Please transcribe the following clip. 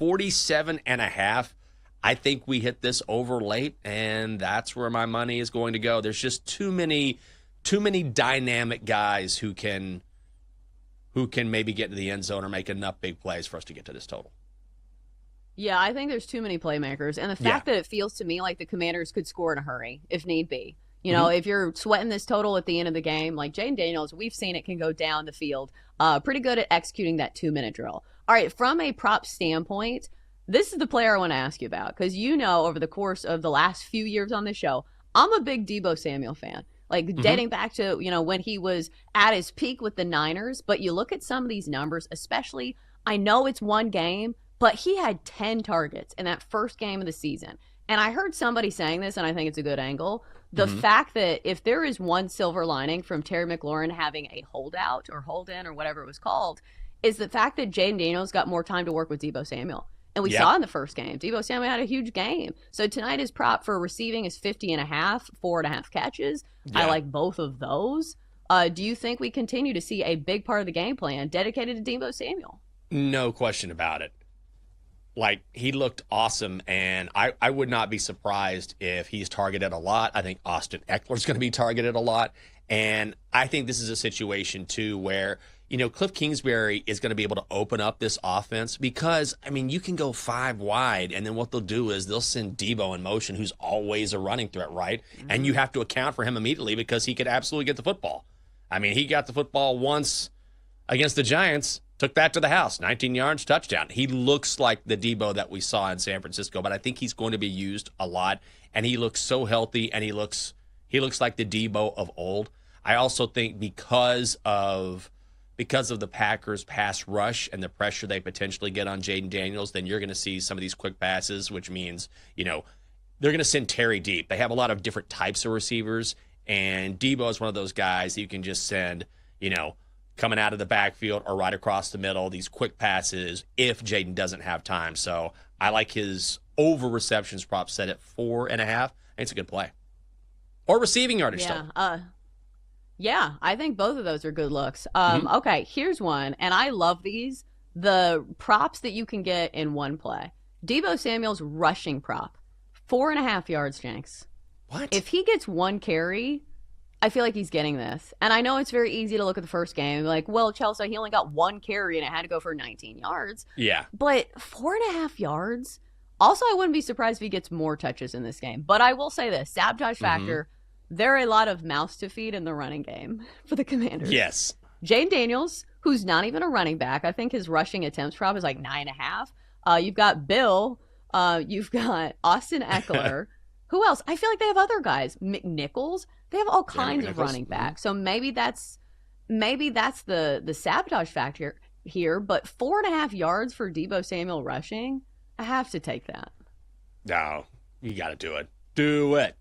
47.5. I think we hit this over late, and that's where my money is going to go. There's just too many dynamic guys who can maybe get to the end zone or make enough big plays for us to get to this total. Yeah, I think there's too many playmakers. And the fact that it feels to me like the Commanders could score in a hurry if need be. You know, if you're sweating this total at the end of the game, like Jaden Daniels, we've seen it can go down the field. Pretty good at executing that 2-minute drill. All right, from a prop standpoint, this is the player I want to ask you about because over the course of the last few years on this show, I'm a big Deebo Samuel fan. Like dating back to, when he was at his peak with the Niners. But you look at some of these numbers, especially, I know it's one game, but he had 10 targets in that first game of the season. And I heard somebody saying this, and I think it's a good angle. The fact that if there is one silver lining from Terry McLaurin having a holdout or hold-in or whatever it was called, is the fact that Jaden Daniels got more time to work with Deebo Samuel. And we saw in the first game, Deebo Samuel had a huge game. So tonight his prop for receiving is 50.5, 4.5 catches. I like both of those. Do you think we continue to see a big part of the game plan dedicated to Deebo Samuel? No question about it. Like, he looked awesome, and I would not be surprised if he's targeted a lot. I think Austin Eckler's going to be targeted a lot. And I think this is a situation, too, where, Cliff Kingsbury is going to be able to open up this offense because, you can go 5 wide, and then what they'll do is they'll send Deebo in motion, who's always a running threat, right? And you have to account for him immediately because he could absolutely get the football. He got the football once against the Giants, took that to the house, 19 yards, touchdown. He looks like the Deebo that we saw in San Francisco, but I think he's going to be used a lot, and he looks so healthy, and he looks like the Deebo of old. I also think because of the Packers' pass rush and the pressure they potentially get on Jaden Daniels, then you're going to see some of these quick passes, which means, they're going to send Terry deep. They have a lot of different types of receivers, and Deebo is one of those guys that you can just send, coming out of the backfield or right across the middle, these quick passes if Jaden doesn't have time. So I like his over receptions prop set at 4.5. I think it's a good play. Or receiving yardage. Yeah, I think both of those are good looks. Okay, here's one, and I love these. The props that you can get in one play. Deebo Samuel's rushing prop, 4.5 yards, Jenks. What? If he gets one carry, I feel like he's getting this. And I know it's very easy to look at the first game and be like, well, Chelsa, he only got one carry and it had to go for 19 yards. Yeah. But 4.5 yards? Also, I wouldn't be surprised if he gets more touches in this game. But I will say this, sabotage factor, there are a lot of mouths to feed in the running game for the Commanders. Yes. Jaden Daniels, who's not even a running back. I think his rushing attempts prop is like 9.5. You've got Bill. You've got Austin Eckler. Who else? I feel like they have other guys. McNichols. They have all kinds of running backs. So maybe that's the sabotage factor here. But 4.5 yards for Deebo Samuel rushing, I have to take that. No, you got to do it. Do it.